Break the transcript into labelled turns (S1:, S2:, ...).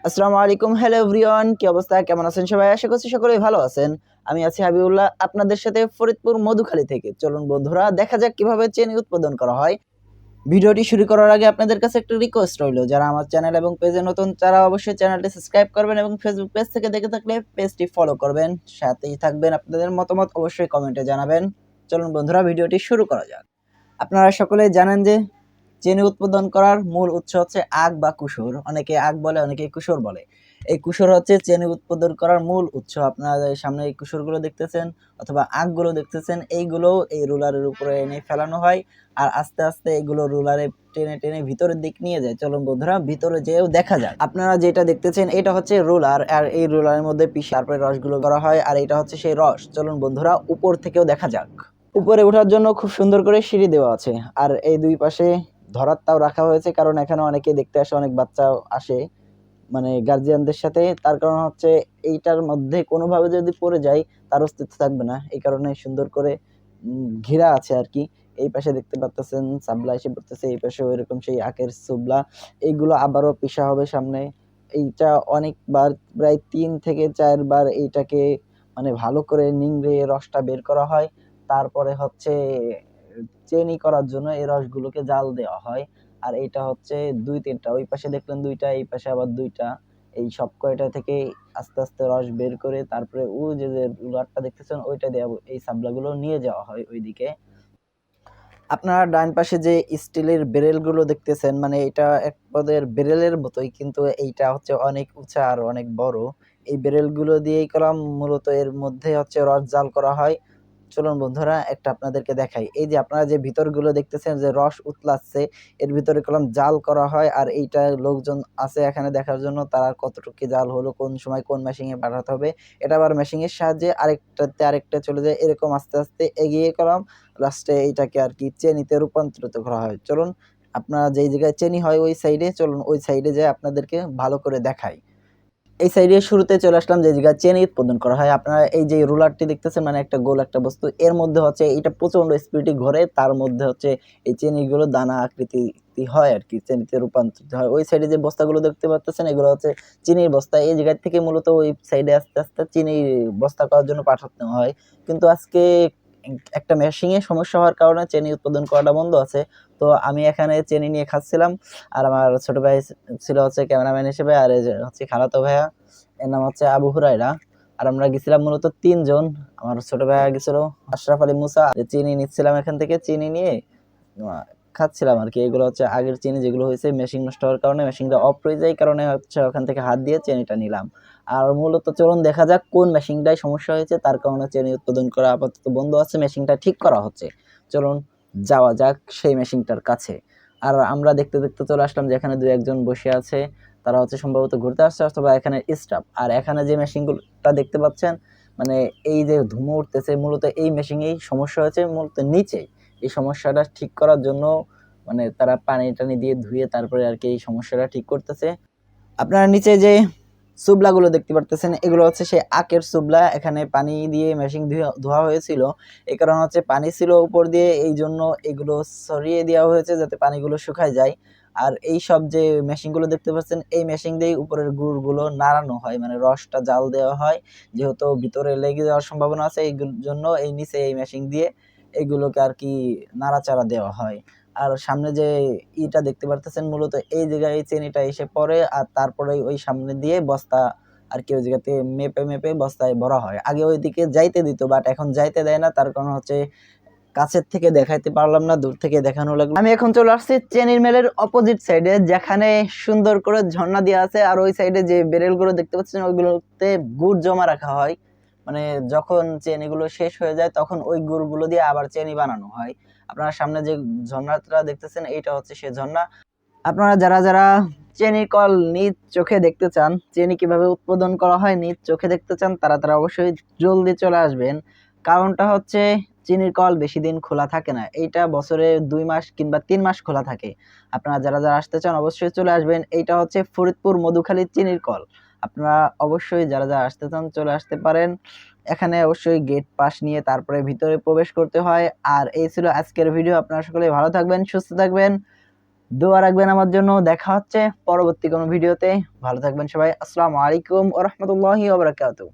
S1: আসসালামু আলাইকুম। Hello everyone, কি অবস্থা, কেমন আছেন সবাই? আশা করছি সকলেই ভালো আছেন। আমি আছি হাবিবুল্লাহ আপনাদের সাথে ফরিদপুর মধুখালী থেকে। চলুন বন্ধুরা দেখা যাক কিভাবে চেনি উৎপাদন করা হয়। ভিডিওটি শুরু করার আগে আপনাদের কাছে একটা রিকোয়েস্ট রইল, যারা আমার চ্যানেল এবং পেজে নতুন তারা অবশ্যই চ্যানেলটি সাবস্ক্রাইব করবেন এবং ফেসবুক পেজ থেকে দেখে থাকলে পেজটি ফলো করবেন। সাথেই থাকবেন, আপনাদের মতামত অবশ্যই কমেন্টে জানাবেন। চলুন বন্ধুরা ভিডিওটি শুরু করা যাক। আপনারা সকলেই জানেন যে চিনি উৎপাদন করার মূল উৎস হচ্ছে আখ বা কুসুর। অনেকে আখ বলে, অনেকে কুসুর বলে। এই কুসুর হচ্ছে চিনি উৎপাদন করার মূল উৎস। আপনারা সামনে এই কুসুরগুলো দেখতেছেন অথবা আখগুলো দেখতেছেন, এইগুলো এই রুলারের উপরে এনে ফেলানো হয় আর আস্তে আস্তে এগুলো রুলারে টেনে টেনে ভিতরের দিক নিয়ে যায়। চলুন বন্ধুরা ভিতরে যেও দেখা যাক। আপনারা যেটা দেখতেছেন এটা হচ্ছে রুলার, আর এই রুলারের মধ্যে পিষে তারপরে রসগুলো করা হয়, আর এটা হচ্ছে সেই রস। চলুন বন্ধুরা উপর থেকেও দেখা যাক। উপরে ওঠার জন্য খুব সুন্দর করে সিঁড়ি দেওয়া আছে, আর এই দুই পাশে ধরার তাও রাখা হয়েছে, কারণ এখানে অনেকে দেখতে আসে, অনেক বাচ্চাও আসে মানে গার্জিয়ানদের সাথে। তার কারণ হচ্ছে এইটার মধ্যে কোনোভাবে যদি পড়ে যায় তার অস্তিত্ব থাকবে না, এই কারণে সুন্দর করে ঘেরা আছে আর কি। এই পাশে দেখতে পাচ্ছেন সাবলা এসে পড়তেছে, এই পাশে ওইরকম সেই আখের সুবলা। এইগুলো আবারও পিষা হবে সামনে। এইটা অনেকবার, প্রায় ৩ থেকে ৪ বার এইটাকে মানে ভালো করে নিংড়ে রসটা বের করা হয়। তারপরে হচ্ছে চেনি করার জন্য এই রসগুলোকে জাল দেওয়া হয়। আর এটা হচ্ছে ২-৩টা, ওই পাশে দেখলেন ২টা, এই পাশে আবার ২টা। এই সব কয়টা থেকে আস্তে আস্তে রস বের করে তারপরে ওই যে রুলারটা দেখতেছেন ওইটা দিয়ে এই সাবলাগুলো নিয়ে যাওয়া হয় ওইদিকে। আপনারা ডান পাশে যে স্টিলের বেরেল গুলো দেখতেছেন, মানে এটা এক পদের বেরেলের মতোই, কিন্তু এইটা হচ্ছে অনেক উঁচা আর অনেক বড়। এই বেরেল গুলো দিয়েই কলম মূলত এর মধ্যে হচ্ছে রস জাল করা হয়। চলুন বন্ধুরা একটা আপনাদেরকে দেখাই। এই যে আপনারা যে ভিতরগুলো দেখতেছেন যে রস উতলাচ্ছে, এর ভিতরে কলম জাল করা হয়। আর এইটা লোকজন আছে এখানে দেখার জন্য, তারা কতটুকু কি জাল হলো, কোন সময় কোন মেশিনে পাঠাতে হবে। এটা আবার মেশিনের সাহায্যে আরেকটাতে আরেকটা চলে যায়, এরকম আস্তে আস্তে এগিয়ে কলম লাস্টে এইটাকে আর কি চেনিতে রূপান্তরিত করা হয়। চলুন আপনারা যেই জায়গায় চেনি হয় ওই সাইডে, চলুন ওই সাইডে যেয়ে আপনাদেরকে ভালো করে দেখাই। এই সাইডে শুরুতে চলে আসলাম যে জায়গায় চেনি উৎপাদন করা হয়। আপনারা এই যে রুলারটি দেখতেছেন, মানে একটা গোল একটা বস্তু, এর মধ্যে হচ্ছে এটা প্রচন্ড স্পিডে ঘোরে, তার মধ্যে হচ্ছে এই চেনিগুলো দানা আকৃতি হয় আর কি, চেনিতে রূপান্তরিত হয়। ওই সাইডে যে বস্তাগুলো দেখতে পাচ্ছেন এগুলো হচ্ছে চিনির বস্তা। এই জায়গা থেকে মূলত ওই সাইডে আস্তে আস্তে চিনির বস্তা করার জন্য পাঠাতে হয়। কিন্তু আজকে একটা মেশিনে সমস্যা হওয়ার কারণে চেনি উৎপাদন করাটা বন্ধ আছে। তো আমি এখানে চেনি নিয়ে খাচ্ছিলাম, আর আমার ছোট ভাই ছিল হচ্ছে ক্যামেরাম্যান হিসেবে, আর এই যে হচ্ছে খালাতো ভাইয়া, এর নাম হচ্ছে আবু হুরায়রা। আর আমরা গেছিলাম মূলত ৩ জন। আমার ছোট ভাইয়া গেছিল আশরাফ আলী মুসা। চিনি নিচ্ছিলাম এখান থেকে, চিনি নিয়ে খাচ্ছিলাম আর কি। এগুলো হচ্ছে আগের চিনি, যেগুলো হয়েছে মেশিন নষ্ট হওয়ার কারণে, মেশিনটা অফ হয়ে যায় কারণে হচ্ছে ওখান থেকে হাত দিয়ে চিনিটা নিলাম। আর মূলত চলুন দেখা যাক কোন মেশিনটায় সমস্যা হয়েছে, তার কারণে চিনি উৎপাদন করা আপাতত বন্ধ আছে, মেশিনটা ঠিক করা হচ্ছে। চলুন যাওয়া যাক সেই মেশিনটার কাছে। আর আমরা দেখতে দেখতে চলে আসলাম যেখানে ২-১ জন বসে আছে, তারা হচ্ছে সম্ভবত ঘুরতে আসছে অথবা এখানে স্টাফ। আর এখানে যে মেশিনগুলোটা দেখতে পাচ্ছেন, মানে এই যে ধুমো উঠতেছে, মূলত এই মেশিনেই সমস্যা হয়েছে, মূলত নিচে। এই সমস্যাটা ঠিক করার জন্য মানে তারা পানি টানি দিয়ে ধুয়ে তারপরে আর কি এই সমস্যাটা ঠিক করতেছে। আপনারা নিচে যে সুবলাগুলো দেখতে পারতেছেন, এগুলো হচ্ছে সেই আখের সুবলা। এখানে পানি দিয়ে মেশিন ধোয়া হয়েছিল, এই কারণে হচ্ছে পানি ছিল উপর দিয়ে, এই জন্য এগুলো সরিয়ে দেওয়া হয়েছে যাতে পানিগুলো শুকায় যায়। আর এই সব যে মেশিনগুলো দেখতে পাচ্ছেন, এই মেশিন দিয়েই উপরের গুড়গুলো নাড়ানো হয়, মানে রসটা জাল দেওয়া হয়। যেহেতু ভিতরে লেগে যাওয়ার সম্ভাবনা আছে, এই জন্য এই নিচে এই মেশিন দিয়ে এগুলোকে আর কি নাড়াচাড়া দেওয়া হয়। আর সামনে যে ইটা দেখতে পারতেছেন, মূলত এই জায়গায় চেনিটা এসে পড়ে, আর তারপরে ওই সামনে দিয়ে বস্তা আর কি ওই জায়গাতে মেপে মেপে বস্তায় ভরা হয়। আগে ওইদিকে যাইতে দিত, বাট এখন যাইতে দেয় না, তার কারণ হচ্ছে কাছের থেকে দেখাইতে পারলাম না, দূর থেকে দেখানো লাগলো। আমি এখন চলে আসছি চেনির মেলের অপোজিট সাইডে, যেখানে সুন্দর করে ঝর্ণা দেওয়া আছে, আর ওই সাইডে যে বেরেল গুলো দেখতে পাচ্ছেন ওইগুলোতে গুড় জমা রাখা হয়। মানে যখন চেনিগুলো শেষ হয়ে যায় তখন ওই গুড়গুলো দিয়ে আবার চেনি বানানো হয়। আপনারা সামনে যে ঝর্ণাটা দেখতেছেন এইটা হচ্ছে সে ঝর্ণা। আপনারা যারা যারা চেনি কল নিজ চোখে দেখতে চান, চেনি কিভাবে উৎপাদন করা হয় নিজ চোখে দেখতে চান, তারা তারা অবশ্যই জলদি চলে আসবেন। কারণটা হচ্ছে চিনির কল বেশি দিন খোলা থাকে না, এইটা বছরে ২ মাস কিংবা ৩ মাস খোলা থাকে। আপনারা যারা যারা আসতে চান অবশ্যই চলে আসবেন। এইটা হচ্ছে ফরিদপুর মধুখালী চিনির কল। আপনারা অবশ্যই যারা যারা আসতে চান চলে আসতে পারেন। এখানে অবশ্যই গেট পাস নিয়ে তারপরে ভিতরে প্রবেশ করতে হয়। আর এই ছিল আজকের ভিডিও। আপনারা সকলে ভালো থাকবেন, সুস্থ থাকবেন। দোয়া রাখবেন আমার জন্য। দেখা হচ্ছে পরবর্তী কোনো ভিডিওতে। ভালো থাকবেন সবাই। আসসালামু আলাইকুম ওয়া রাহমাতুল্লাহি ওয়া বারাকাতুহু।